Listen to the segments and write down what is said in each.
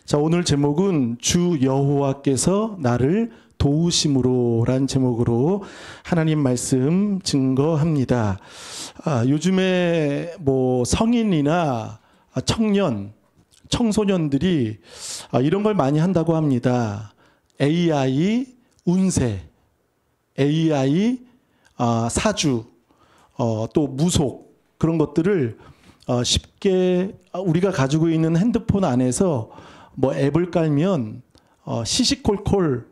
자, 오늘 제목은 주 여호와께서 나를 도우심으로란 제목으로 하나님 말씀 증거합니다. 요즘에 성인이나 청년, 청소년들이 이런 걸 많이 한다고 합니다. AI 운세, AI 사주, 또 무속, 그런 것들을 쉽게 우리가 가지고 있는 핸드폰 안에서 앱을 깔면 시시콜콜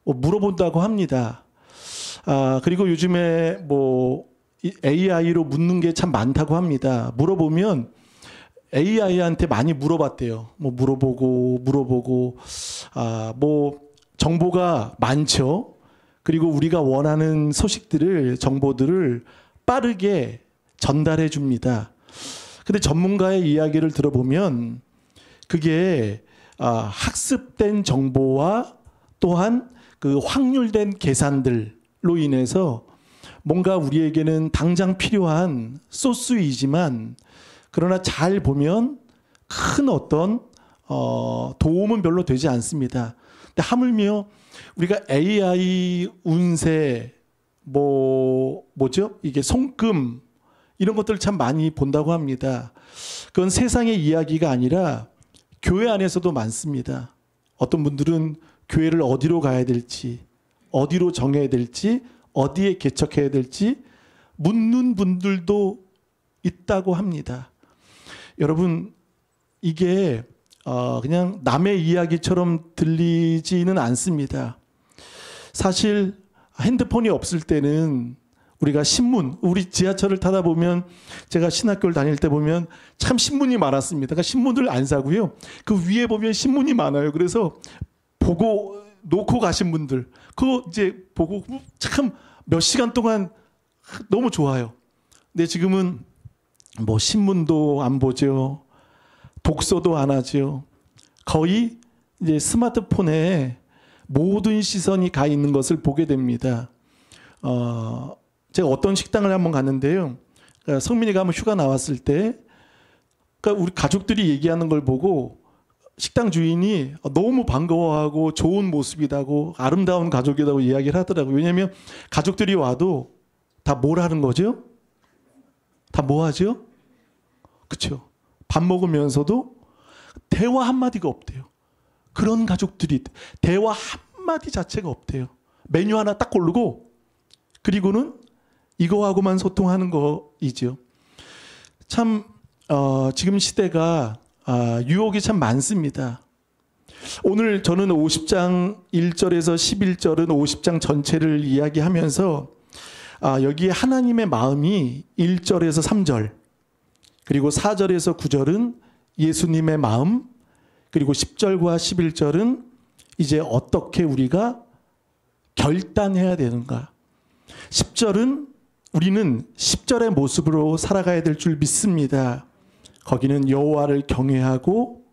물어본다고 합니다. 그리고 요즘에 AI로 묻는 게 참 많다고 합니다. 물어보면 AI한테 많이 물어봤대요. 물어보고 정보가 많죠. 그리고 우리가 원하는 소식들을, 정보들을 빠르게 전달해 줍니다. 근데 전문가의 이야기를 들어보면 그게 학습된 정보와 또한 그 확률된 계산들로 인해서 뭔가 우리에게는 당장 필요한 소스이지만 그러나 잘 보면 큰 어떤 도움은 별로 되지 않습니다. 근데 하물며 우리가 AI 운세 이게 손금 이런 것들 참 많이 본다고 합니다. 그건 세상의 이야기가 아니라 교회 안에서도 많습니다. 어떤 분들은 교회를 어디로 가야 될지, 어디로 정해야 될지, 어디에 개척해야 될지 묻는 분들도 있다고 합니다. 여러분, 이게 그냥 남의 이야기처럼 들리지는 않습니다. 사실 핸드폰이 없을 때는 우리가 신문, 우리 지하철을 타다 보면 제가 신학교를 다닐 때 보면 참 신문이 많았습니다. 그러니까 신문을 안 사고요. 그 위에 보면 신문이 많아요. 그래서 보고 놓고 가신 분들, 그거 이제 보고 참 몇 시간 동안 너무 좋아요. 근데 지금은 신문도 안 보죠. 독서도 안 하죠. 거의 이제 스마트폰에 모든 시선이 가 있는 것을 보게 됩니다. 제가 어떤 식당을 한번 갔는데요. 성민이가 한번 휴가 나왔을 때, 그러니까 우리 가족들이 얘기하는 걸 보고 식당 주인이 너무 반가워하고 좋은 모습이라고, 아름다운 가족이라고 이야기를 하더라고요. 왜냐하면 가족들이 와도 다 뭘 하는 거죠? 다 뭐 하죠? 그렇죠. 밥 먹으면서도 대화 한마디가 없대요. 그런 가족들이 대화 한마디 자체가 없대요. 메뉴 하나 딱 고르고 그리고는 이거하고만 소통하는 거이죠. 참 지금 시대가 유혹이 참 많습니다. 오늘 저는 50장 1절에서 11절은 50장 전체를 이야기하면서 여기에 하나님의 마음이 1절에서 3절, 그리고 4절에서 9절은 예수님의 마음, 그리고 10절과 11절은 이제 어떻게 우리가 결단해야 되는가. 10절은 우리는 10절의 모습으로 살아가야 될 줄 믿습니다. 거기는 여호와를 경외하고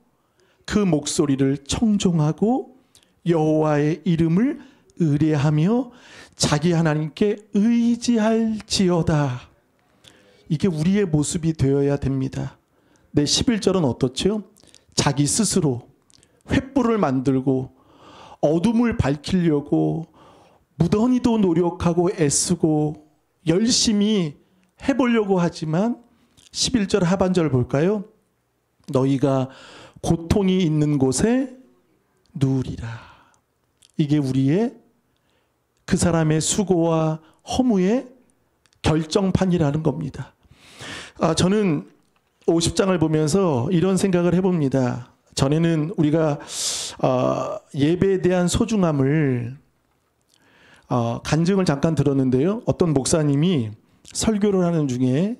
그 목소리를 청종하고 여호와의 이름을 의뢰하며 자기 하나님께 의지할지어다. 이게 우리의 모습이 되어야 됩니다. 내 11절은 어떻죠? 자기 스스로 횃불을 만들고 어둠을 밝히려고 무던히도 노력하고 애쓰고 열심히 해보려고 하지만 11절 하반절 볼까요? 너희가 고통이 있는 곳에 누우리라. 이게 우리의 그 사람의 수고와 허무의 결정판이라는 겁니다. 저는 50장을 보면서 이런 생각을 해봅니다. 전에는 우리가 예배에 대한 소중함을 간증을 잠깐 들었는데요. 어떤 목사님이 설교를 하는 중에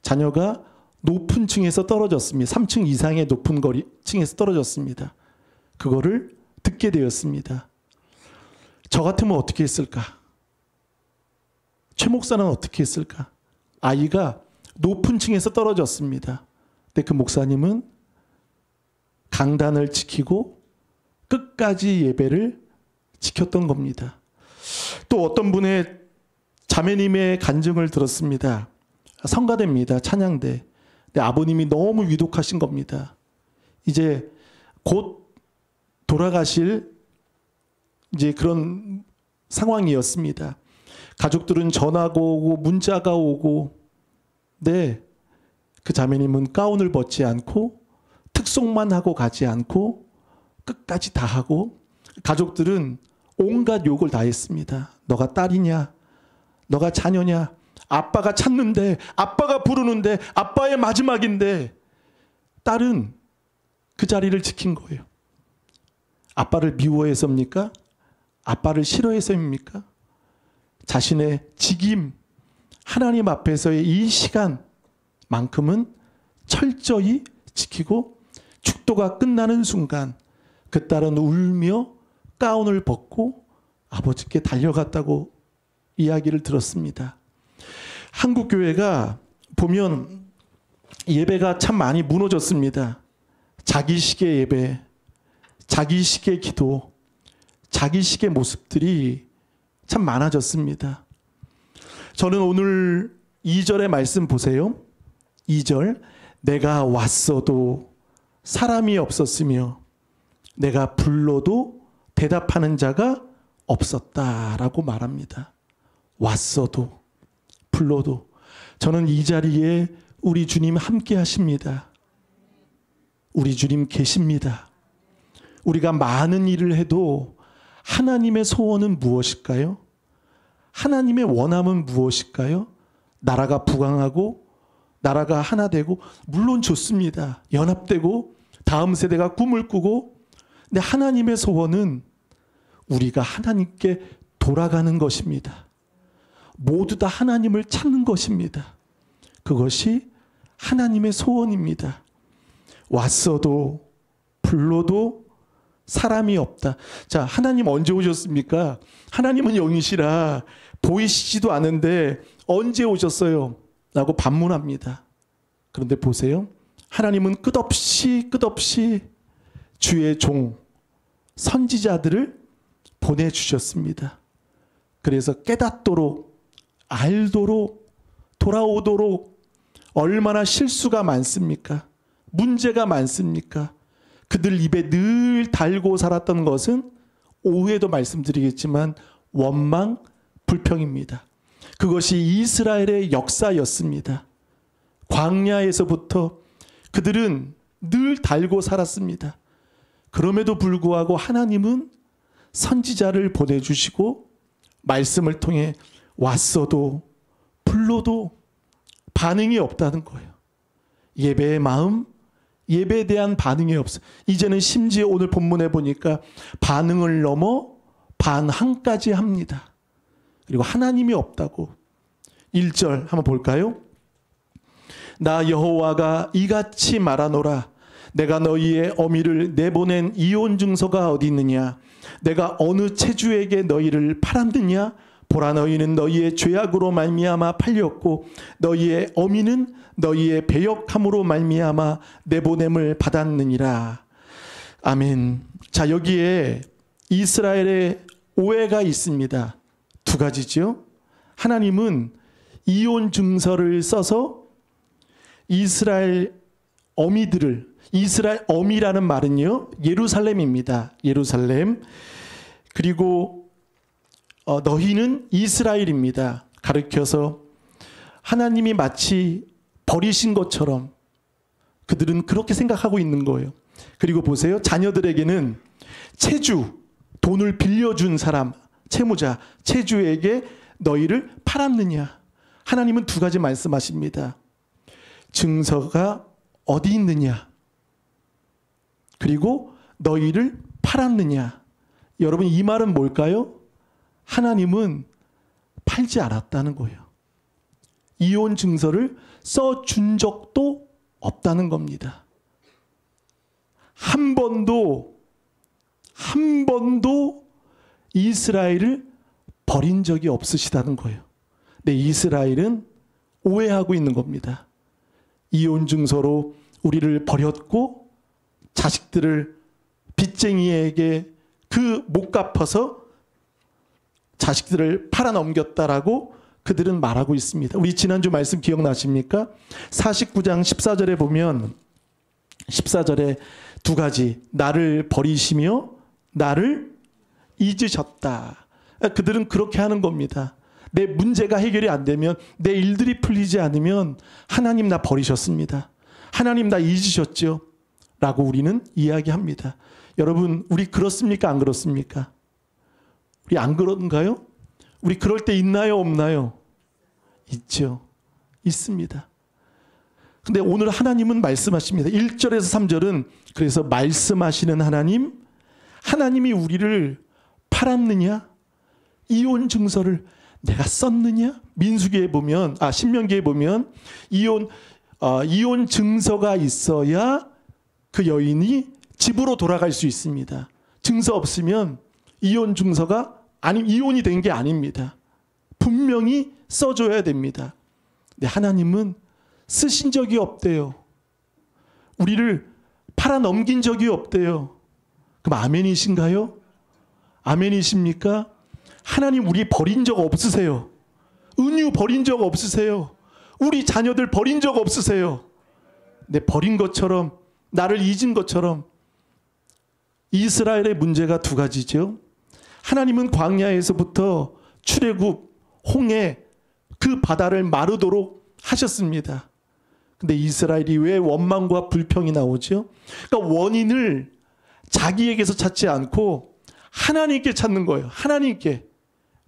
자녀가 높은 층에서 떨어졌습니다. 3층 이상의 높은 층에서 떨어졌습니다. 그거를 듣게 되었습니다. 저 같으면 어떻게 했을까? 최 목사는 어떻게 했을까? 아이가 높은 층에서 떨어졌습니다. 근데 그 목사님은 강단을 지키고 끝까지 예배를 지켰던 겁니다. 또 어떤 분의 자매님의 간증을 들었습니다. 성가대입니다. 찬양대. 근데 아버님이 너무 위독하신 겁니다. 이제 곧 돌아가실 이제 그런 상황이었습니다. 가족들은 전화가 오고 문자가 오고, 네, 그 자매님은 가운을 벗지 않고 특송만 하고 가지 않고 끝까지 다 하고, 가족들은 온갖 욕을 다 했습니다. 너가 딸이냐? 너가 자녀냐? 아빠가 찾는데, 아빠가 부르는데, 아빠의 마지막인데. 딸은 그 자리를 지킨 거예요. 아빠를 미워해서입니까? 아빠를 싫어해서입니까? 자신의 직임, 하나님 앞에서의 이 시간만큼은 철저히 지키고, 축도가 끝나는 순간 그 딸은 울며 가운을 벗고 아버지께 달려갔다고 이야기를 들었습니다. 한국 교회가 보면 예배가 참 많이 무너졌습니다. 자기식의 예배, 자기식의 기도, 자기식의 모습들이 참 많아졌습니다. 저는 오늘 2절의 말씀 보세요. 2절, 내가 왔어도 사람이 없었으며 내가 불러도 대답하는 자가 없었다라고 말합니다. 왔어도 불러도. 저는 이 자리에 우리 주님 함께 하십니다. 우리 주님 계십니다. 우리가 많은 일을 해도 하나님의 소원은 무엇일까요? 하나님의 원함은 무엇일까요? 나라가 부강하고 나라가 하나 되고, 물론 좋습니다. 연합되고 다음 세대가 꿈을 꾸고. 근데 하나님의 소원은 우리가 하나님께 돌아가는 것입니다. 모두 다 하나님을 찾는 것입니다. 그것이 하나님의 소원입니다. 왔어도 불러도 사람이 없다. 자, 하나님 언제 오셨습니까? 하나님은 영이시라 보이시지도 않은데 언제 오셨어요? 라고 반문합니다. 그런데 보세요. 하나님은 끝없이 주의 종, 선지자들을 보내주셨습니다. 그래서 깨닫도록, 알도록, 돌아오도록. 얼마나 실수가 많습니까? 문제가 많습니까? 그들 입에 늘 달고 살았던 것은, 오후에도 말씀드리겠지만, 원망, 불평입니다. 그것이 이스라엘의 역사였습니다. 광야에서부터 그들은 늘 달고 살았습니다. 그럼에도 불구하고 하나님은 선지자를 보내주시고 말씀을 통해 왔어도 불러도 반응이 없다는 거예요. 예배의 마음, 예배에 대한 반응이 없어요. 이제는 심지어 오늘 본문에 보니까 반응을 넘어 반항까지 합니다. 그리고 하나님이 없다고. 1절 한번 볼까요? 나 여호와가 이같이 말하노라. 내가 너희의 어미를 내보낸 이혼 증서가 어디 있느냐? 내가 어느 체주에게 너희를 팔았느냐? 보라, 너희는 너희의 죄악으로 말미암아 팔렸고 너희의 어미는 너희의 배역함으로 말미암아 내보냄을 받았느니라. 아멘. 자, 여기에 이스라엘의 오해가 있습니다. 두 가지죠. 하나님은 이혼 증서를 써서 이스라엘 어미들을, 이스라엘 어미라는 말은요, 예루살렘입니다. 예루살렘. 그리고 너희는 이스라엘입니다. 가르쳐서 하나님이 마치 버리신 것처럼 그들은 그렇게 생각하고 있는 거예요. 그리고 보세요. 자녀들에게는 체주, 돈을 빌려준 사람, 채무자, 체주에게 너희를 팔았느냐. 하나님은 두 가지 말씀하십니다. 증서가 어디 있느냐, 그리고 너희를 팔았느냐. 여러분, 이 말은 뭘까요? 하나님은 팔지 않았다는 거예요. 이혼 증서를 써준 적도 없다는 겁니다. 한 번도 이스라엘을 버린 적이 없으시다는 거예요. 근데 이스라엘은 오해하고 있는 겁니다. 이혼 증서로 우리를 버렸고 자식들을 빚쟁이에게 그 못 갚아서 자식들을 팔아넘겼다라고 그들은 말하고 있습니다. 우리 지난주 말씀 기억나십니까? 49장 14절에 보면 14절에 두 가지, 나를 버리시며 나를 잊으셨다. 그들은 그렇게 하는 겁니다. 내 문제가 해결이 안 되면, 내 일들이 풀리지 않으면 하나님 나 버리셨습니다. 하나님 나 잊으셨죠? 라고 우리는 이야기합니다. 여러분, 우리 그렇습니까? 안 그렇습니까? 우리 안 그런가요? 우리 그럴 때 있나요? 없나요? 있죠. 있습니다. 근데 오늘 하나님은 말씀하십니다. 1절에서 3절은 그래서 말씀하시는 하나님, 하나님이 우리를 팔았느냐? 이혼 증서를 내가 썼느냐? 민수기에 보면, 신명기에 보면 이혼 증서가 있어야 그 여인이 집으로 돌아갈 수 있습니다. 증서 없으면 이혼 증서가 이혼이 된 게 아닙니다. 분명히 써줘야 됩니다. 근데 하나님은 쓰신 적이 없대요. 우리를 팔아 넘긴 적이 없대요. 그럼 아멘이신가요? 아멘이십니까? 하나님 우리 버린 적 없으세요. 은유 버린 적 없으세요. 우리 자녀들 버린 적 없으세요. 내 버린 것처럼, 나를 잊은 것처럼. 이스라엘의 문제가 두 가지죠. 하나님은 광야에서부터 출애굽, 홍해, 그 바다를 마르도록 하셨습니다. 근데 이스라엘이 왜 원망과 불평이 나오죠? 그러니까 원인을 자기에게서 찾지 않고 하나님께 찾는 거예요. 하나님께.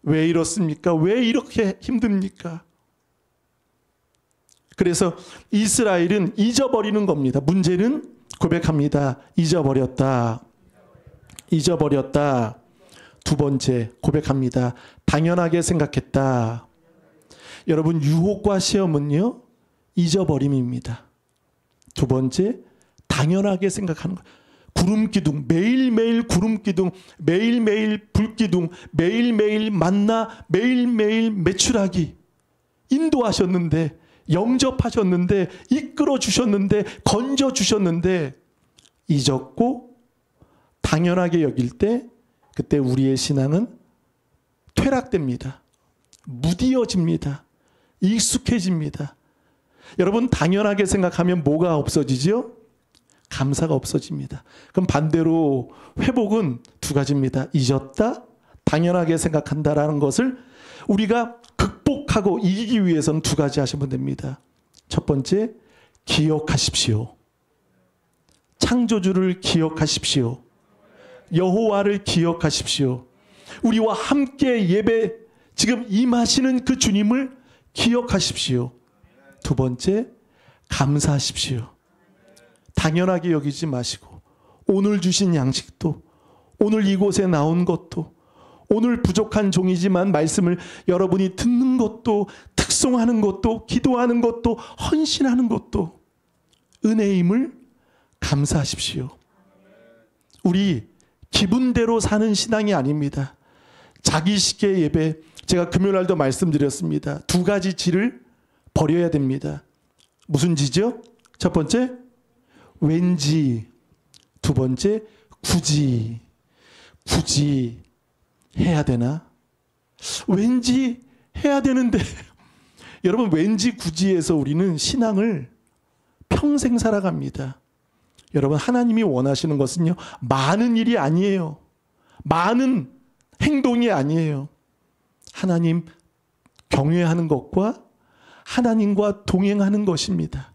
왜 이렇습니까? 왜 이렇게 힘듭니까? 그래서 이스라엘은 잊어버리는 겁니다. 문제는 고백합니다. 잊어버렸다. 잊어버렸다. 두 번째 고백합니다. 당연하게 생각했다. 여러분, 유혹과 시험은요, 잊어버림입니다. 두 번째, 당연하게 생각하는 거예요. 구름기둥, 매일매일 구름기둥, 매일매일 불기둥, 매일매일 만나, 매일매일 매출하기. 인도하셨는데, 영접하셨는데, 이끌어 주셨는데, 건져 주셨는데, 잊었고 당연하게 여길 때, 그때 우리의 신앙은 퇴락됩니다. 무디어집니다. 익숙해집니다. 여러분, 당연하게 생각하면 뭐가 없어지죠? 감사가 없어집니다. 그럼 반대로 회복은 두 가지입니다. 잊었다, 당연하게 생각한다라는 것을 우리가 극복하고 이기기 위해서는 두 가지 하시면 됩니다. 첫 번째, 기억하십시오. 창조주를 기억하십시오. 여호와를 기억하십시오. 우리와 함께 예배 지금 임하시는 그 주님을 기억하십시오. 두 번째, 감사하십시오. 당연하게 여기지 마시고, 오늘 주신 양식도, 오늘 이곳에 나온 것도, 오늘 부족한 종이지만 말씀을 여러분이 듣는 것도, 특송하는 것도, 기도하는 것도, 헌신하는 것도 은혜임을 감사하십시오. 우리 기분대로 사는 신앙이 아닙니다. 자기식의 예배, 제가 금요일날도 말씀드렸습니다. 두 가지 지를 버려야 됩니다. 무슨 지죠? 첫 번째, 왠지. 두 번째, 굳이. 굳이 해야 되나? 왠지 해야 되는데 여러분, 왠지 굳이해서 우리는 신앙을 평생 살아갑니다. 여러분, 하나님이 원하시는 것은요, 많은 일이 아니에요. 많은 행동이 아니에요. 하나님 경외하는 것과 하나님과 동행하는 것입니다.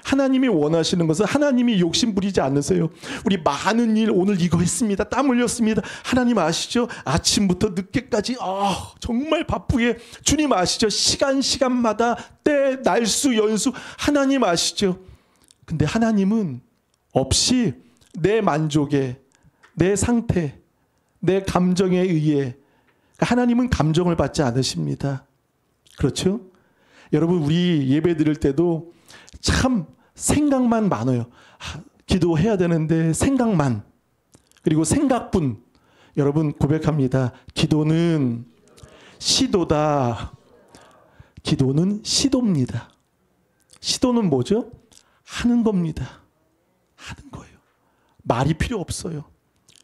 하나님이 원하시는 것은 하나님이 욕심 부리지 않으세요. 우리 많은 일, 오늘 이거 했습니다. 땀 흘렸습니다. 하나님 아시죠? 아침부터 늦게까지 정말 바쁘게, 주님 아시죠? 시간마다 때, 날수, 연수, 하나님 아시죠? 근데 하나님은 없이 내 만족에, 내 상태, 내 감정에 의해, 하나님은 감정을 받지 않으십니다. 그렇죠? 여러분, 우리 예배 드릴 때도 참 생각만 많아요. 기도해야 되는데 생각만. 그리고 생각뿐. 여러분, 고백합니다. 기도는 시도다. 기도는 시도입니다. 시도는 뭐죠? 하는 겁니다. 하는 거예요. 말이 필요 없어요.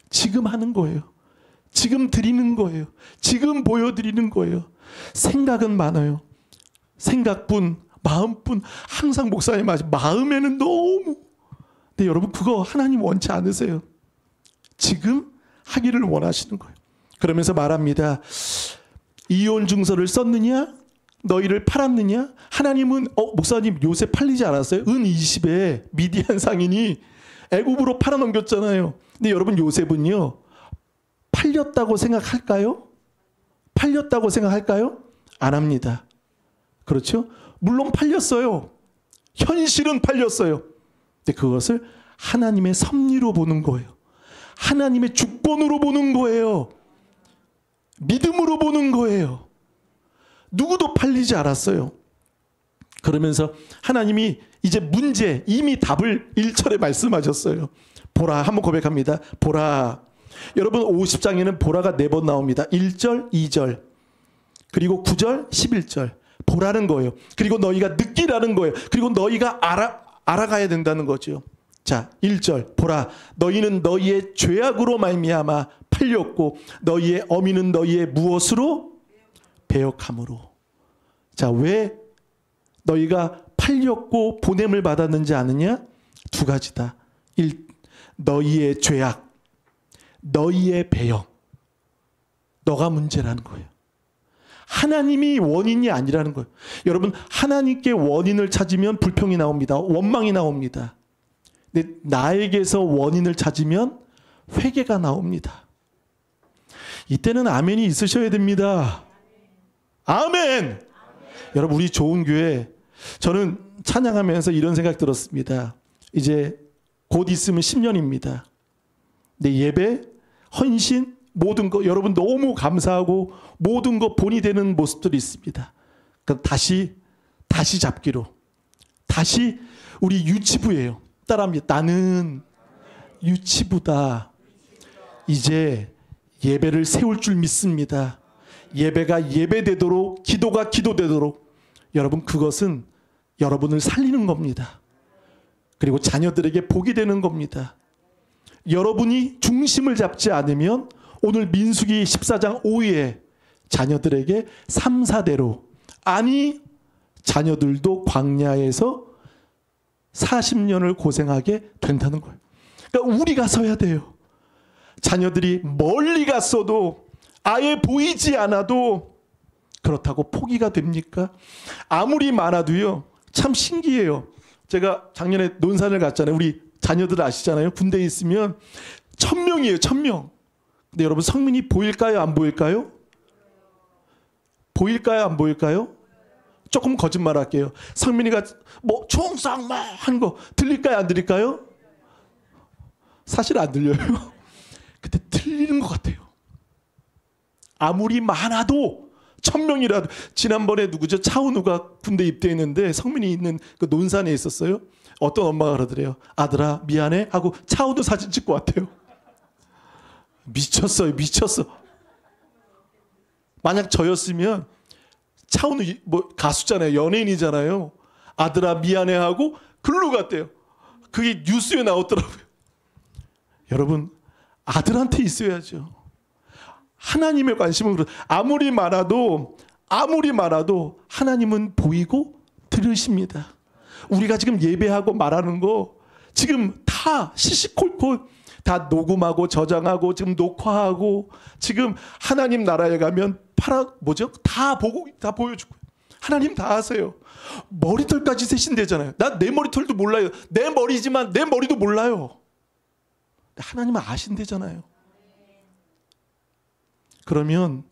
지금 하는 거예요. 지금 드리는 거예요. 지금 보여드리는 거예요. 생각은 많아요. 생각뿐, 마음뿐. 항상 목사님 마음에는 근데 여러분 그거 하나님 원치 않으세요. 지금 하기를 원하시는 거예요. 그러면서 말합니다. 이혼 증서를 썼느냐? 너희를 팔았느냐? 하나님은 목사님 요새 팔리지 않았어요? 은 20에 미디안 상인이 애굽으로 팔아넘겼잖아요. 근데 여러분 요셉은요. 팔렸다고 생각할까요? 팔렸다고 생각할까요? 안 합니다. 그렇죠? 물론 팔렸어요. 현실은 팔렸어요. 근데 그것을 하나님의 섭리로 보는 거예요. 하나님의 주권으로 보는 거예요. 믿음으로 보는 거예요. 누구도 팔리지 않았어요. 그러면서 하나님이 이제 문제, 이미 답을 1절에 말씀하셨어요. 보라, 한번 고백합니다. 보라. 여러분 50장에는 보라가 4번 나옵니다. 1절, 2절, 그리고 9절, 11절. 보라는 거예요. 그리고 너희가 느끼라는 거예요. 그리고 너희가 알아가야 된다는 거죠. 자, 1절 보라, 너희는 너희의 죄악으로 말미암아 팔렸고 너희의 어미는 너희의 무엇으로? 배역함으로. 자, 왜 너희가 팔렸고 보냄을 받았는지 아느냐? 2가지다. 1. 너희의 죄악, 너희의 배역. 너가 문제라는 거예요. 하나님이 원인이 아니라는 거예요. 여러분, 하나님께 원인을 찾으면 불평이 나옵니다. 원망이 나옵니다. 근데 나에게서 원인을 찾으면 회개가 나옵니다. 이때는 아멘이 있으셔야 됩니다. 아멘! 여러분, 우리 좋은 교회, 저는 찬양하면서 이런 생각 들었습니다. 이제 곧 있으면 10년입니다. 근데 예배, 헌신, 모든 거 여러분 너무 감사하고 모든 거 본이 되는 모습들이 있습니다. 그럼 다시 잡기로. 다시 우리 유치부예요. 따라합니다. 나는 유치부다. 이제 예배를 세울 줄 믿습니다. 예배가 예배되도록, 기도가 기도되도록. 여러분, 그것은 여러분을 살리는 겁니다. 그리고 자녀들에게 복이 되는 겁니다. 여러분이 중심을 잡지 않으면 오늘 민수기 14장 5위에 자녀들에게 3, 4대로, 아니 자녀들도 광야에서 40년을 고생하게 된다는 거예요. 그러니까 우리가 서야 돼요. 자녀들이 멀리 갔어도, 아예 보이지 않아도 그렇다고 포기가 됩니까? 아무리 많아도요. 참 신기해요. 제가 작년에 논산을 갔잖아요. 우리 자녀들 아시잖아요. 군대에 있으면 1000명이에요. 1000명. 근데 여러분, 성민이 보일까요? 안 보일까요? 보일까요? 안 보일까요? 조금 거짓말 할게요. 성민이가 뭐 총상 막 하는 거 들릴까요? 안 들릴까요? 사실 안 들려요. 근데 들리는 것 같아요. 아무리 많아도 1000명이라도. 지난번에 누구죠? 차은우가 군대 입대했는데 성민이 있는 그 논산에 있었어요. 어떤 엄마가 그러더래요. 아들아 미안해 하고 차은우 사진 찍고 왔대요. 미쳤어요. 미쳤어. 만약 저였으면 차은우 뭐 가수잖아요. 연예인이잖아요. 아들아 미안해 하고 글로 갔대요. 그게 뉴스에 나오더라고요. 여러분, 아들한테 있어야죠. 하나님의 관심은 아무리 많아도 하나님은 보이고 들으십니다. 우리가 지금 예배하고 말하는 거 지금 다 시시콜콜 다 녹음하고 저장하고 지금 녹화하고 지금 하나님 나라에 가면 다 보고 다 보여주고 하나님 다 아세요. 머리털까지 세신대잖아요. 나 내 머리털도 몰라요. 내 머리지만 내 머리도 몰라요. 하나님은 아신대잖아요. 그러면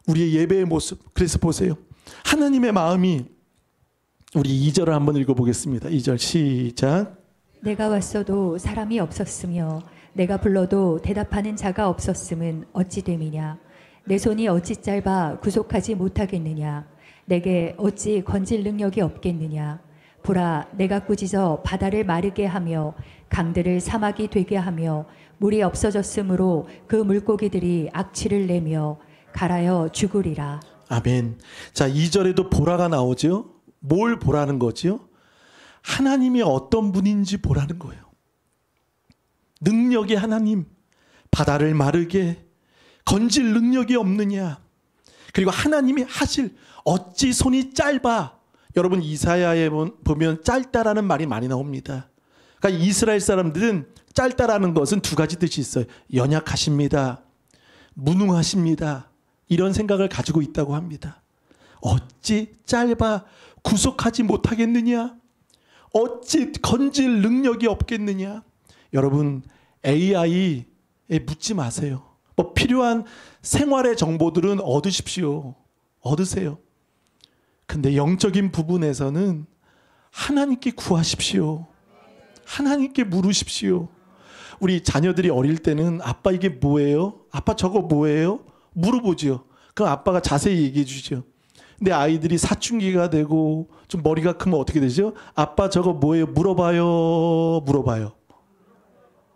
우리의 예배의 모습, 그래서 보세요. 하나님의 마음이, 우리 2절을 한번 읽어보겠습니다. 2절 시작. 내가 왔어도 사람이 없었으며 내가 불러도 대답하는 자가 없었음은 어찌 됨이냐. 내 손이 어찌 짧아 구속하지 못하겠느냐. 내게 어찌 건질 능력이 없겠느냐. 보라, 내가 꾸짖어 바다를 마르게 하며 강들을 사막이 되게 하며 물이 없어졌으므로 그 물고기들이 악취를 내며 갈아여 죽으리라. 아멘. 자, 2절에도 보라가 나오죠. 뭘 보라는 거지요? 하나님이 어떤 분인지 보라는 거예요. 능력이 하나님, 바다를 마르게 건질 능력이 없느냐. 그리고 하나님이 하실, 어찌 손이 짧아. 여러분, 이사야에 보면 짧다라는 말이 많이 나옵니다. 그러니까 이스라엘 사람들은 짧다라는 것은 두 가지 뜻이 있어요. 연약하십니다. 무능하십니다. 이런 생각을 가지고 있다고 합니다. 어찌 짧아 구속하지 못하겠느냐? 어찌 건질 능력이 없겠느냐? 여러분, AI에 묻지 마세요. 뭐 필요한 생활의 정보들은 얻으십시오. 얻으세요. 근데 영적인 부분에서는 하나님께 구하십시오. 하나님께 물으십시오. 우리 자녀들이 어릴 때는 아빠 이게 뭐예요? 아빠 저거 뭐예요? 물어보죠. 그럼 아빠가 자세히 얘기해 주죠. 근데 아이들이 사춘기가 되고 좀 머리가 크면 어떻게 되죠? 아빠 저거 뭐예요? 물어봐요. 물어봐요.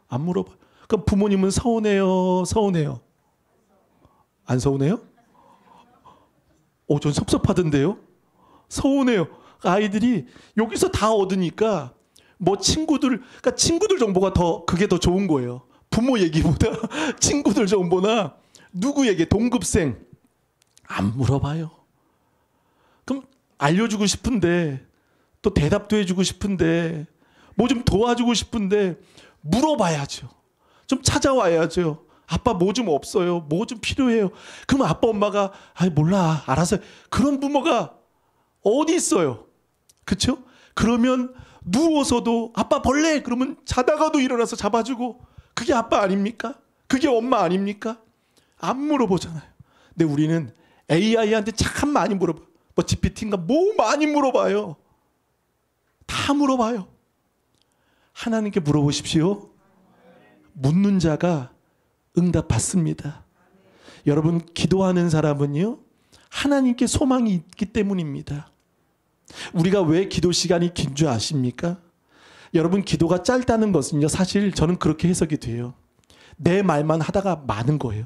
안 물어봐요. 그럼 부모님은 서운해요. 서운해요. 안 서운해요? 전 섭섭하던데요? 서운해요. 아이들이 여기서 다 얻으니까 뭐 그러니까 친구들 정보가 그게 더 좋은 거예요. 부모 얘기보다 친구들 정보나 누구 얘기, 동급생 안 물어봐요. 그럼 알려주고 싶은데 또 대답도 해주고 싶은데 뭐 좀 도와주고 싶은데 물어봐야죠. 좀 찾아와야죠. 아빠 뭐 좀 없어요. 뭐 좀 필요해요. 그럼 아빠 엄마가 몰라 알아서. 그런 부모가 어디 있어요? 그렇죠? 그러면 누워서도 아빠 벌레 그러면 자다가도 일어나서 잡아주고 그게 아빠 아닙니까? 그게 엄마 아닙니까? 안 물어보잖아요. 근데 우리는 AI한테 참 많이 물어봐. 뭐 GPT인가 뭐 많이 물어봐요. 다 물어봐요. 하나님께 물어보십시오. 묻는 자가 응답 받습니다. 여러분, 기도하는 사람은요, 하나님께 소망이 있기 때문입니다. 우리가 왜 기도 시간이 긴 줄 아십니까? 여러분, 기도가 짧다는 것은요, 사실 저는 그렇게 해석이 돼요. 내 말만 하다가 많은 거예요.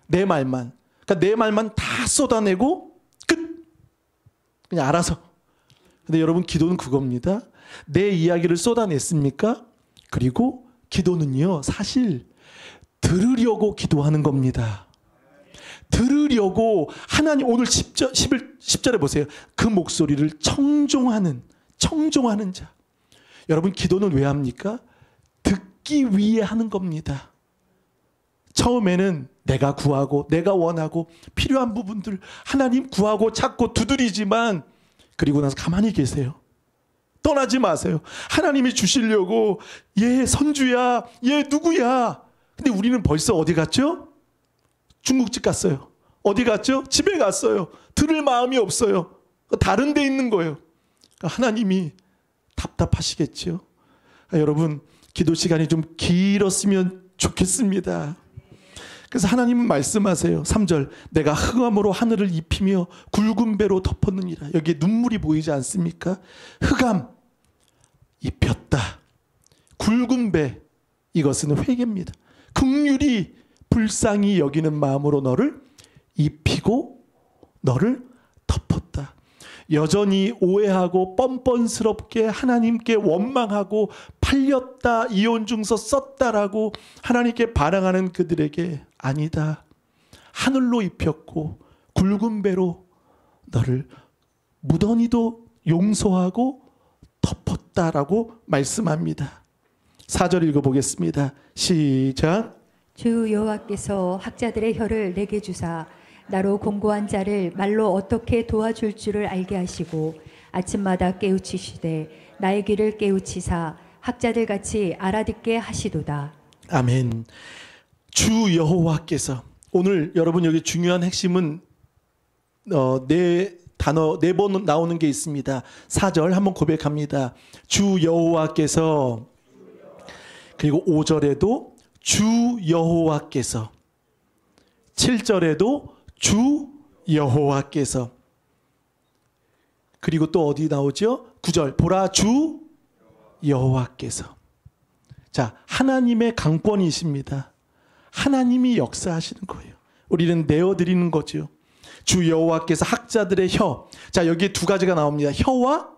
내 말만. 그러니까 내 말만 다 쏟아내고 끝. 그냥 알아서. 근데 여러분, 기도는 그겁니다. 내 이야기를 쏟아냈습니까? 그리고 기도는요, 사실 들으려고 기도하는 겁니다. 들으려고 하나님, 오늘 10절에 보세요. 그 목소리를 청종하는 자. 여러분, 기도는 왜 합니까? 듣기 위해 하는 겁니다. 처음에는 내가 구하고 내가 원하고 필요한 부분들 하나님 구하고 찾고 두드리지만 그리고 나서 가만히 계세요. 떠나지 마세요. 하나님이 주시려고 얘 선주야, 얘 누구야. 근데 우리는 벌써 어디 갔죠? 중국집 갔어요. 어디 갔죠? 집에 갔어요. 들을 마음이 없어요. 다른 데 있는 거예요. 하나님이 답답하시겠죠. 여러분, 기도 시간이 좀 길었으면 좋겠습니다. 그래서 하나님은 말씀하세요. 3절, 내가 흑암으로 하늘을 입히며 굵은 배로 덮었느니라. 여기에 눈물이 보이지 않습니까? 흑암 입혔다. 굵은 배, 이것은 회개입니다. 긍휼히 불쌍히 여기는 마음으로 너를 입히고 너를 덮었다. 여전히 오해하고 뻔뻔스럽게 하나님께 원망하고 팔렸다, 이혼증서 썼다라고 하나님께 반항하는 그들에게 아니다. 하늘로 입혔고 굵은 배로 너를 무던히도 용서하고 덮었다라고 말씀합니다. 4절 읽어보겠습니다. 시작. 주 여호와께서 학자들의 혀를 내게 주사 나로 공고한 자를 말로 어떻게 도와줄 줄을 알게 하시고 아침마다 깨우치시되 나의 귀를 깨우치사 학자들 같이 알아듣게 하시도다. 아멘. 주 여호와께서, 오늘 여러분 여기 중요한 핵심은 네 번 나오는 게 있습니다. 4절 한번 고백합니다. 주 여호와께서, 그리고 5절에도 주 여호와께서, 7절에도 주 여호와께서, 그리고 또 어디 나오죠? 9절 보라 주 여호와께서. 자, 하나님의 강권이십니다. 하나님이 역사하시는 거예요. 우리는 내어드리는 거죠. 주 여호와께서 학자들의 혀. 자, 여기 두 가지가 나옵니다. 혀와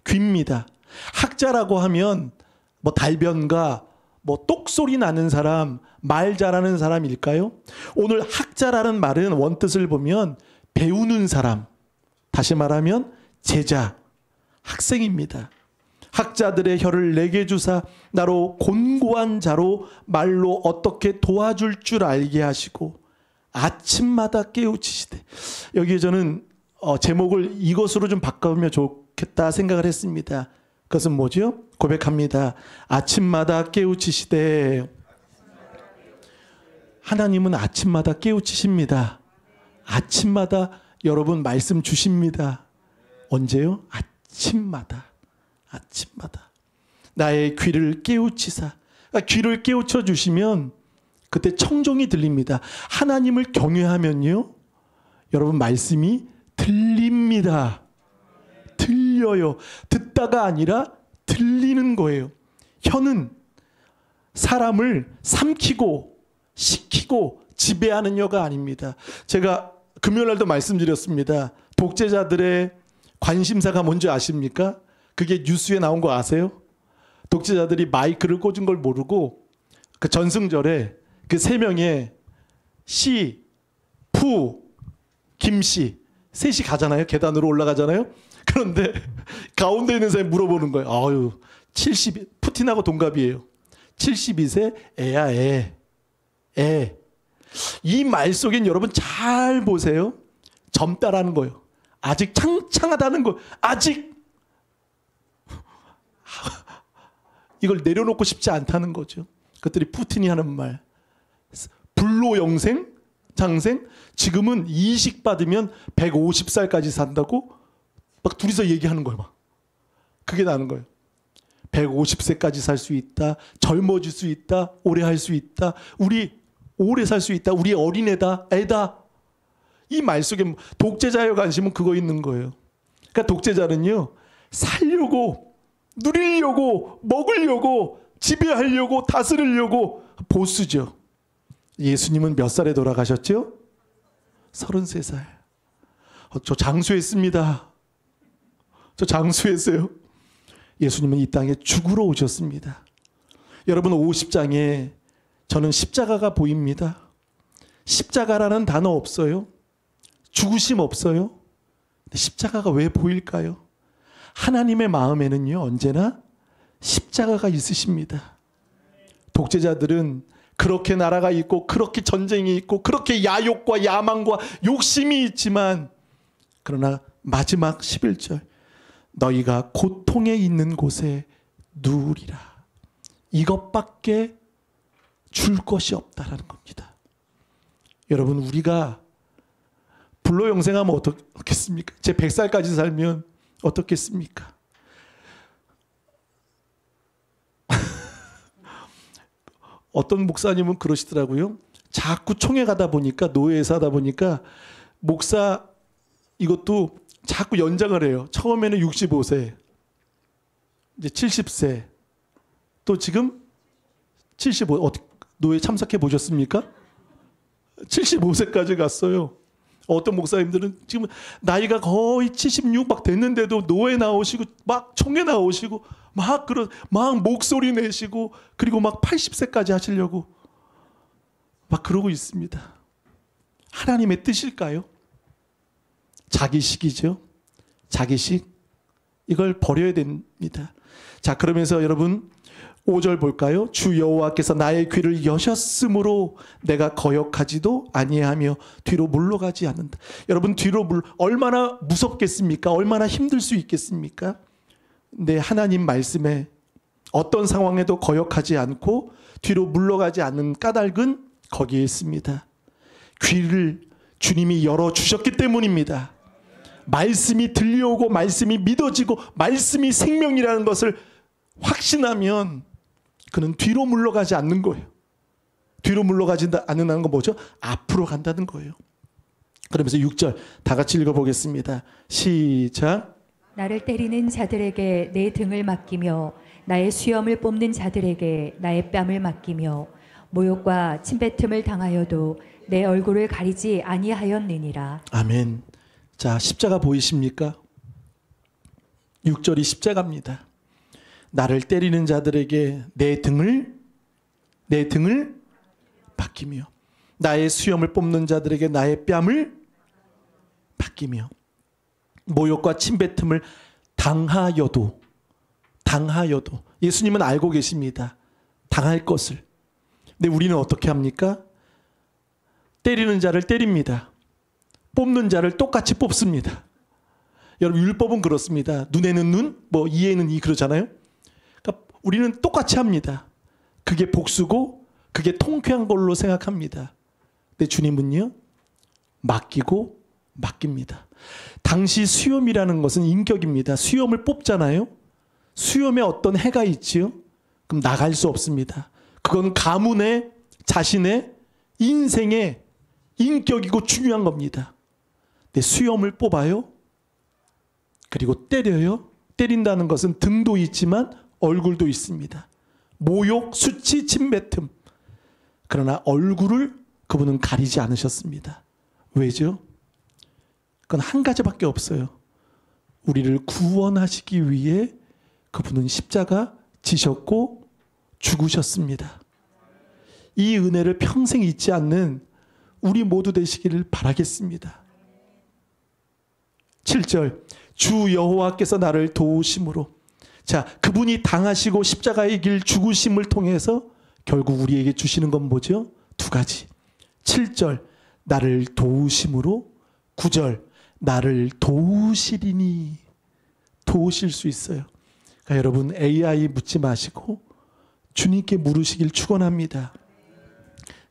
귀입니다. 학자라고 하면 뭐 달변가, 뭐 똑소리 나는 사람, 말 잘하는 사람일까요? 오늘 학자라는 말은 원뜻을 보면 배우는 사람, 다시 말하면 제자, 학생입니다. 학자들의 혀를 내게 주사 나로 곤고한 자로 말로 어떻게 도와줄 줄 알게 하시고 아침마다 깨우치시되. 여기에 저는 제목을 이것으로 좀 바꾸면 좋겠다 생각을 했습니다. 그것은 뭐죠? 고백합니다. 아침마다 깨우치시되. 하나님은 아침마다 깨우치십니다. 아침마다 여러분 말씀 주십니다. 언제요? 아침마다. 아침마다. 나의 귀를 깨우치사. 그러니까 귀를 깨우쳐 주시면 그때 청종이 들립니다. 하나님을 경외하면요, 여러분 말씀이 들립니다. 들려요. 듣다가 아니라 들리는 거예요. 혀는 사람을 삼키고 시키고 지배하는 혀가 아닙니다. 제가 금요일날도 말씀드렸습니다. 독재자들의 관심사가 뭔지 아십니까? 그게 뉴스에 나온 거 아세요? 독재자들이 마이크를 꽂은 걸 모르고 그 전승절에 그 세 명의 시, 푸, 김씨 셋이 가잖아요. 계단으로 올라가잖아요. 그런데 가운데 있는 사람이 물어보는 거예요. 아유, 70, 푸틴하고 동갑이에요. 72세 애야, 애. 이 말 속엔 여러분 잘 보세요. 젊다라는 거예요. 아직 창창하다는 거예요. 아직. 이걸 내려놓고 싶지 않다는 거죠. 그것들이 푸틴이 하는 말. 불로영생, 장생. 지금은 이식 받으면 150살까지 산다고 막 둘이서 얘기하는 거예요. 막. 그게 나는 거예요. 150세까지 살 수 있다. 젊어질 수 있다. 오래 할 수 있다. 우리 오래 살 수 있다. 우리 어린애다. 애다. 이 말 속에 독재자의 관심은 그거 있는 거예요. 그러니까 독재자는요, 살려고, 누리려고, 먹으려고, 지배하려고, 다스리려고 보수죠. 예수님은 몇 살에 돌아가셨죠? 33살. 저 장수했습니다. 저 장수했어요. 예수님은 이 땅에 죽으러 오셨습니다. 여러분 50장에 저는 십자가가 보입니다. 십자가라는 단어 없어요. 죽으심 없어요. 근데 십자가가 왜 보일까요? 하나님의 마음에는요, 언제나 십자가가 있으십니다. 독재자들은 그렇게 나라가 있고 그렇게 전쟁이 있고 그렇게 야욕과 야망과 욕심이 있지만, 그러나 마지막 11절 너희가 고통에 있는 곳에 누우리라. 이것밖에 줄 것이 없다라는 겁니다. 여러분, 우리가 불로영생하면 어떻겠습니까? 제 100살까지 살면 어떻겠습니까? 어떤 목사님은 그러시더라고요. 자꾸 총회 가다 보니까, 노예에서 하다 보니까 목사 이것도 자꾸 연장을 해요. 처음에는 65세, 이제 70세, 또 지금 75. 노예 참석해 보셨습니까? 75세까지 갔어요. 어떤 목사님들은 지금 나이가 거의 76 막 됐는데도 노예 나오시고 막 총회 나오시고 막 목소리 내시고, 그리고 막 80세까지 하시려고 막 그러고 있습니다. 하나님의 뜻일까요? 자기식이죠. 자기식. 이걸 버려야 됩니다. 자, 그러면서 여러분 5절 볼까요? 주 여호와께서 나의 귀를 여셨으므로 내가 거역하지도 아니하며 뒤로 물러가지 않는다. 여러분, 얼마나 무섭겠습니까? 얼마나 힘들 수 있겠습니까? 네, 하나님 말씀에 어떤 상황에도 거역하지 않고 뒤로 물러가지 않는 까닭은 거기에 있습니다. 귀를 주님이 열어주셨기 때문입니다. 말씀이 들려오고 말씀이 믿어지고 말씀이 생명이라는 것을 확신하면 그는 뒤로 물러가지 않는 거예요. 뒤로 물러가지 않는다는 건 뭐죠? 앞으로 간다는 거예요. 그러면서 6절 다 같이 읽어보겠습니다. 시작. 나를 때리는 자들에게 내 등을 맡기며 나의 수염을 뽑는 자들에게 나의 뺨을 맡기며 모욕과 침뱉음을 당하여도 내 얼굴을 가리지 아니하였느니라. 아멘. 자, 십자가 보이십니까? 6절이 십자가입니다. 나를 때리는 자들에게 내 등을 맡기며 나의 수염을 뽑는 자들에게 나의 뺨을 맡기며 모욕과 침뱉음을 당하여도 당하여도 예수님은 알고 계십니다. 당할 것을. 근데 우리는 어떻게 합니까? 때리는 자를 때립니다. 뽑는 자를 똑같이 뽑습니다. 여러분 율법은 그렇습니다. 눈에는 눈, 뭐 이에는 이 그러잖아요. 그러니까 우리는 똑같이 합니다. 그게 복수고 그게 통쾌한 걸로 생각합니다. 근데 주님은요, 맡기고 맡깁니다. 당시 수염이라는 것은 인격입니다. 수염을 뽑잖아요. 수염에 어떤 해가 있지요? 그럼 나갈 수 없습니다. 그건 가문의 자신의 인생의 인격이고 중요한 겁니다. 근데 수염을 뽑아요. 그리고 때려요. 때린다는 것은 등도 있지만 얼굴도 있습니다. 모욕, 수치, 침뱉음. 그러나 얼굴을 그분은 가리지 않으셨습니다. 왜죠? 그건 한 가지밖에 없어요. 우리를 구원하시기 위해 그분은 십자가 지셨고 죽으셨습니다. 이 은혜를 평생 잊지 않는 우리 모두 되시기를 바라겠습니다. 7절, 주 여호와께서 나를 도우심으로. 자, 그분이 당하시고 십자가의 길 죽으심을 통해서 결국 우리에게 주시는 건 뭐죠? 두 가지. 7절, 나를 도우심으로. 9절, 나를 도우시리니. 도우실 수 있어요. 그러니까 여러분 AI 묻지 마시고 주님께 물으시길 축원합니다.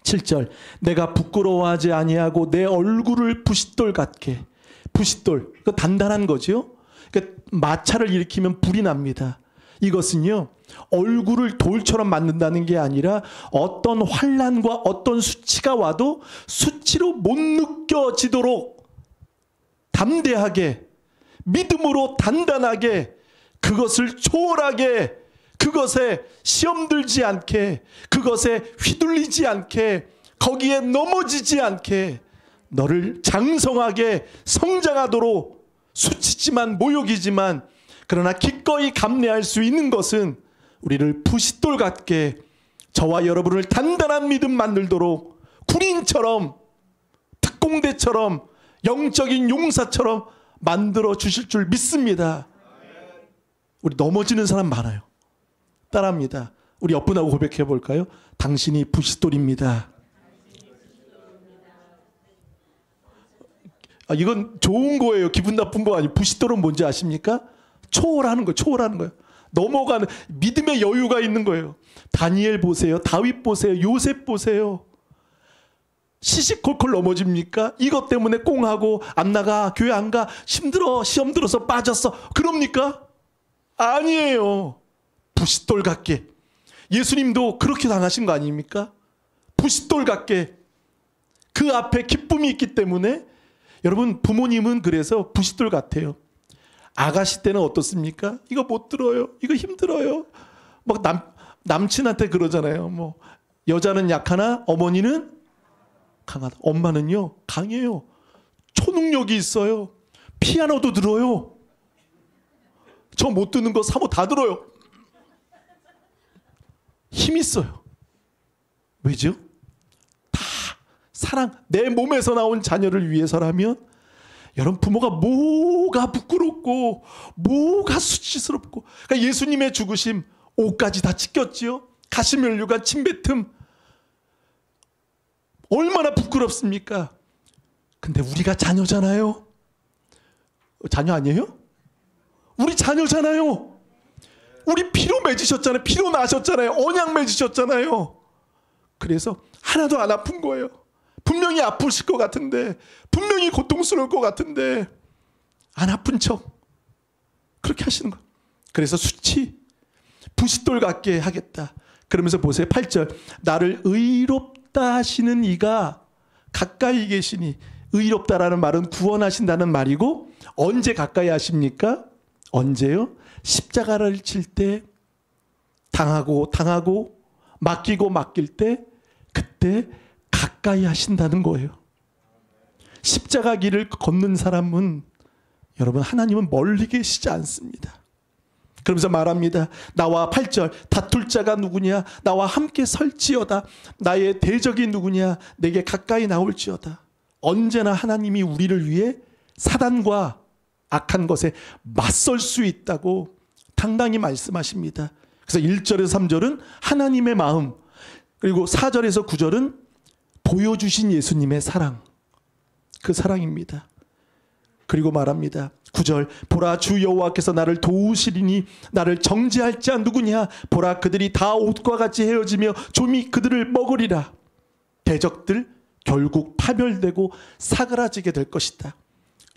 7절, 내가 부끄러워하지 아니하고 내 얼굴을 부싯돌 같게. 부싯돌, 그 단단한 거죠. 그러니까 마찰을 일으키면 불이 납니다. 이것은요, 얼굴을 돌처럼 만든다는 게 아니라 어떤 환난과 어떤 수치가 와도 수치로 못 느껴지도록 담대하게, 믿음으로 단단하게, 그것을 초월하게, 그것에 시험 들지 않게, 그것에 휘둘리지 않게, 거기에 넘어지지 않게 너를 장성하게 성장하도록, 수치지만 모욕이지만 그러나 기꺼이 감내할 수 있는 것은 우리를 부싯돌 같게, 저와 여러분을 단단한 믿음 만들도록 군인처럼, 특공대처럼, 영적인 용사처럼 만들어 주실 줄 믿습니다. 우리 넘어지는 사람 많아요. 따라합니다. 우리 옆분하고 고백해 볼까요? 당신이 부싯돌입니다. 이건 좋은 거예요. 기분 나쁜 거 아니에요. 부싯돌은 뭔지 아십니까? 초월하는 거예요. 초월하는 거예요. 넘어가는 믿음의 여유가 있는 거예요. 다니엘 보세요. 다윗 보세요. 요셉 보세요. 시시콜콜 넘어집니까? 이것 때문에 꽁하고 안 나가, 교회 안 가, 힘들어, 시험 들어서 빠졌어. 그럽니까? 아니에요. 부싯돌 같게. 예수님도 그렇게 당하신 거 아닙니까? 부싯돌 같게. 그 앞에 기쁨이 있기 때문에. 여러분, 부모님은 그래서 부싯돌 같아요. 아가씨 때는 어떻습니까? 이거 못 들어요. 이거 힘들어요. 막 남친한테 그러잖아요. 뭐 여자는 약하나 어머니는 강하다. 엄마는요, 강해요. 초능력이 있어요. 피아노도 들어요. 저 못 듣는 거 사모 다 들어요. 힘 있어요. 왜죠? 다 사랑, 내 몸에서 나온 자녀를 위해서라면. 여러분, 부모가 뭐가 부끄럽고 뭐가 수치스럽고. 그러니까 예수님의 죽으심, 옷까지 다 찢겼지요. 가시면류관, 침뱉음, 얼마나 부끄럽습니까? 근데 우리가 자녀잖아요. 자녀 아니에요? 우리 자녀잖아요. 우리 피로 맺으셨잖아요. 피로 나셨잖아요. 언약 맺으셨잖아요. 그래서 하나도 안 아픈 거예요. 분명히 아프실 것 같은데, 분명히 고통스러울 것 같은데 안 아픈 척 그렇게 하시는 거예요. 그래서 수치, 부싯돌 같게 하겠다. 그러면서 보세요. 8절, 나를 의롭다 하시는 이가 가까이 계시니. 의롭다라는 말은 구원하신다는 말이고, 언제 가까이 하십니까? 언제요? 십자가를 칠 때, 당하고 맡기고 맡길 때, 그때 가까이 하신다는 거예요. 십자가 길을 걷는 사람은, 여러분, 하나님은 멀리 계시지 않습니다. 그러면서 말합니다. 나와 8절, 다툴 자가 누구냐? 나와 함께 설지어다. 나의 대적이 누구냐? 내게 가까이 나올지어다. 언제나 하나님이 우리를 위해 사단과 악한 것에 맞설 수 있다고 당당히 말씀하십니다. 그래서 1절에서 3절은 하나님의 마음, 그리고 4절에서 9절은 보여주신 예수님의 사랑, 그 사랑입니다. 그리고 말합니다. 9절, 보라 주 여호와께서 나를 도우시리니 나를 정죄할 자 누구냐? 보라 그들이 다 옷과 같이 헤어지며 좀이 그들을 먹으리라. 대적들 결국 파멸되고 사그라지게 될 것이다.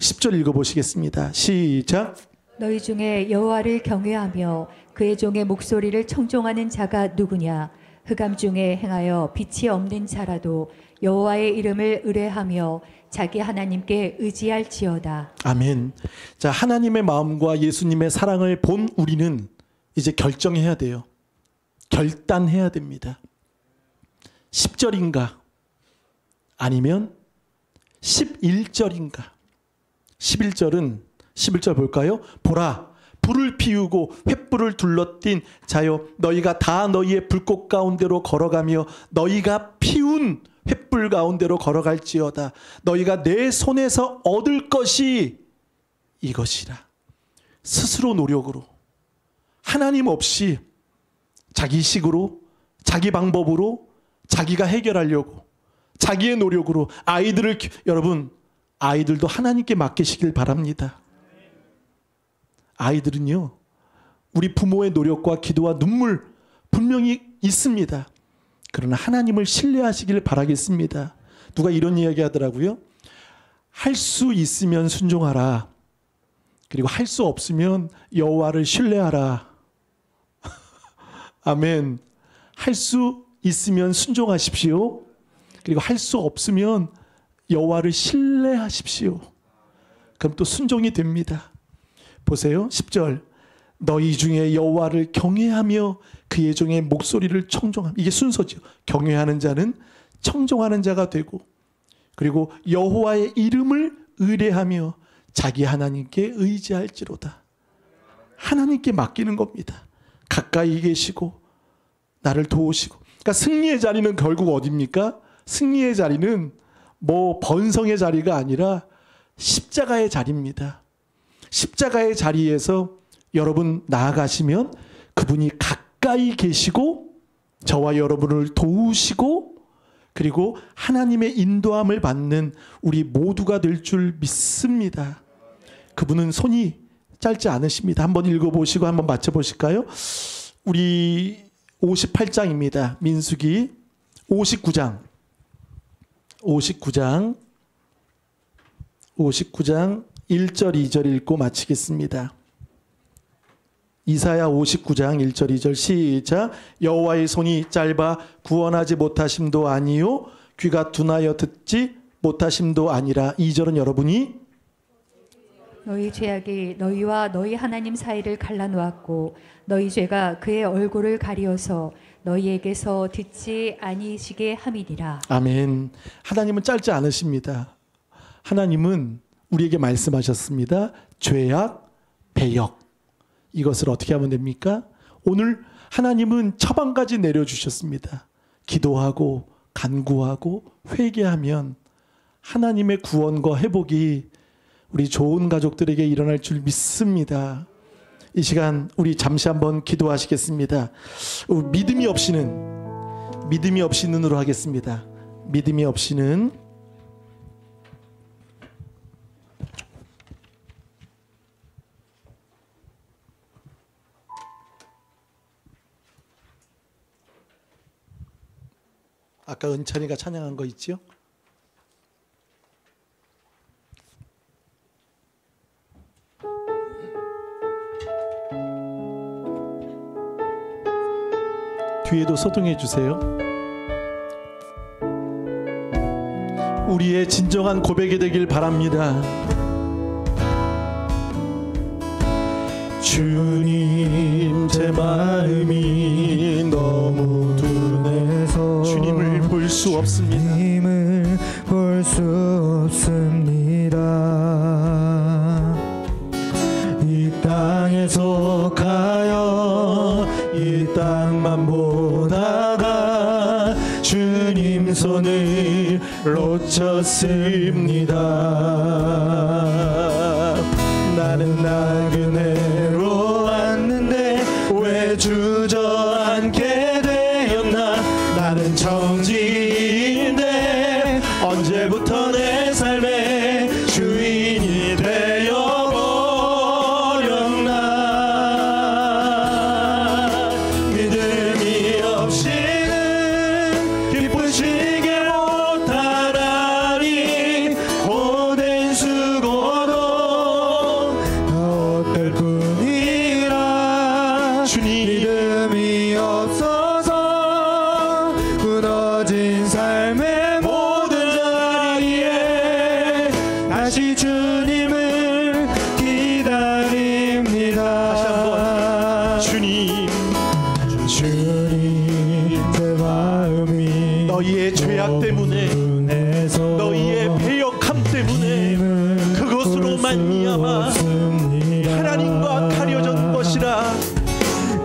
10절 읽어보시겠습니다. 시작. 너희 중에 여호와를 경외하며 그의 종의 목소리를 청종하는 자가 누구냐? 흑암 중에 행하여 빛이 없는 자라도 여호와의 이름을 의뢰하며 자기 하나님께 의지할지어다. 아멘. 자, 하나님의 마음과 예수님의 사랑을 본 우리는 이제 결정해야 돼요. 결단해야 됩니다. 10절인가? 아니면 11절인가? 11절 볼까요? 보라 불을 피우고 횃불을 둘러띤 자여 너희가 다 너희의 불꽃 가운데로 걸어가며 너희가 피운 횃불 가운데로 걸어갈지어다. 너희가 내 손에서 얻을 것이 이것이라. 스스로 노력으로, 하나님 없이 자기 식으로, 자기 방법으로, 자기가 해결하려고, 자기의 노력으로 아이들을 여러분, 아이들도 하나님께 맡기시길 바랍니다. 아이들은요, 우리 부모의 노력과 기도와 눈물 분명히 있습니다. 그러나 하나님을 신뢰하시길 바라겠습니다. 누가 이런 이야기 하더라고요. 할 수 있으면 순종하라. 그리고 할 수 없으면 여호와를 신뢰하라. 아멘. 할 수 있으면 순종하십시오. 그리고 할 수 없으면 여호와를 신뢰하십시오. 그럼 또 순종이 됩니다. 보세요. 10절. 너희 중에 여호와를 경외하며 그의 종의 목소리를 청종함. 이게 순서죠. 경외하는 자는 청종하는 자가 되고, 그리고 여호와의 이름을 의뢰하며 자기 하나님께 의지할지로다. 하나님께 맡기는 겁니다. 가까이 계시고 나를 도우시고. 그러니까 승리의 자리는 결국 어디입니까? 승리의 자리는 뭐 번성의 자리가 아니라 십자가의 자리입니다. 십자가의 자리에서 여러분 나아가시면 그분이 가까이 계시고 저와 여러분을 도우시고, 그리고 하나님의 인도함을 받는 우리 모두가 될 줄 믿습니다. 그분은 손이 짧지 않으십니다. 한번 읽어보시고 한번 맞춰보실까요? 우리 58장입니다. 민수기 59장 1절 2절 읽고 마치겠습니다. 이사야 59장 1절 2절 시작. 여호와의 손이 짧아 구원하지 못하심도 아니요 귀가 둔하여 듣지 못하심도 아니라. 2절은 여러분이 너희 죄악이 너희와 너희 하나님 사이를 갈라놓았고 너희 죄가 그의 얼굴을 가리어서 너희에게서 듣지 아니시게 함이니라. 아멘. 하나님은 짧지 않으십니다. 하나님은 우리에게 말씀하셨습니다. 죄악, 배역, 이것을 어떻게 하면 됩니까? 오늘 하나님은 처방까지 내려주셨습니다. 기도하고 간구하고 회개하면 하나님의 구원과 회복이 우리 좋은 가족들에게 일어날 줄 믿습니다. 이 시간 우리 잠시 한번 기도하시겠습니다. 믿음이 없이는으로 하겠습니다. 믿음이 없이는. 아까 은찬이가 찬양한 거 있지요? 뒤에도 소통해 주세요. 우리의 진정한 고백이 되길 바랍니다. 주님, 제 마음이 너무 둔해서 주님을 볼 수 없습니다. 주님을 볼 수 없습니다. 이 땅에 속하여 이 땅만 보다가 주님 손을 놓쳤습니다. 나는 나그네로 왔는데 천지인데 언제부터 내 삶의 주인이 되어버렸나. 믿음이 없이는 기쁘시게 못하나니 고된 수고도 어떨 뿐이라 주님 믿음이 없어서 무너진 삶의 모든 자리에 다시 주님을 기다립니다. 다시 한번 주님 제 마음이 너희의 죄악 때문에 분해서 너희의 배역함 때문에 그것으로 말미암아 하나님과 가려진 것이라.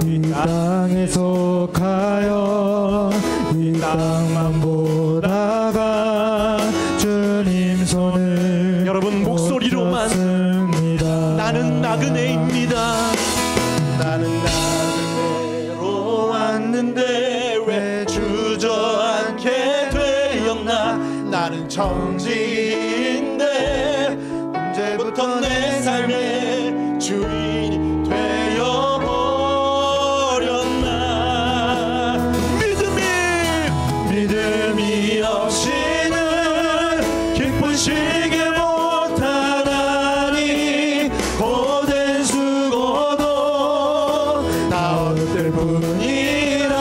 이 땅에 속하여 이 땅만 보다가 주님 손을 여러분 목소리로만 뻗었습니다. 나는 나그네입니다. 나는 나그네로 왔는데 왜 주저앉게 되었나. 나는 천지인데 언제부터 내 삶의 주인이 되어버렸나. 믿음이 없이는 기쁘시게 못하나니 고된 수고도 다 얻을 뿐이라.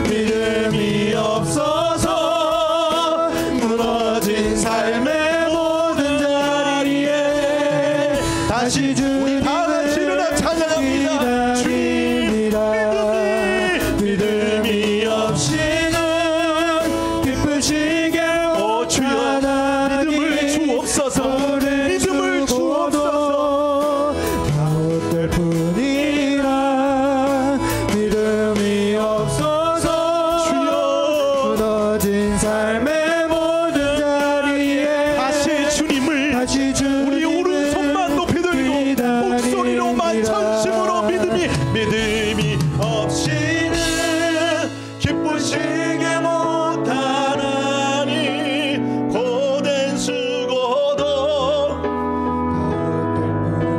믿음이 없어서 무너진 삶의 모든 자리에 다시 주님을 찬양합니다. 주님 믿음이 없이는 기쁘시게 주여 믿음을 주옵소서. 믿음을 주옵소서. 다 얻을 뿐이라 믿음이 없어서 주여 무너진 삶의 모든 자리에 다시 주님을 다시 우리 오른손만 높이 들고 목소리로만 전심으로 믿음이 없이는 기쁘시게 못하나니 고된 수고도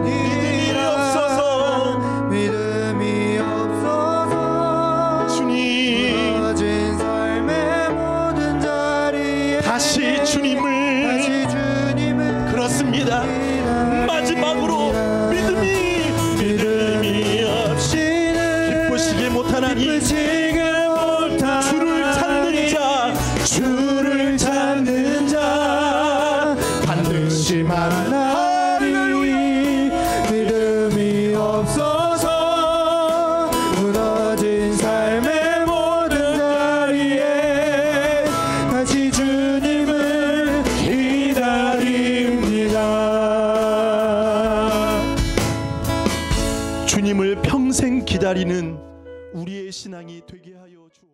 믿음이 없어서 믿음이 없어서 주님 무너진 삶의 모든 자리에 다시 주님을 다시 주님을 그렇습니다. 마지막으로 믿음이 없이 기쁘시게 못하나니 주를 찾는 자 반드시 만나리. 믿음이 없어서 무너진 삶의 모든 자리에 다시 주님을 기다립니다. 주님을 평생 기다리는 우리의 신앙이 되게 하여 주옵소서.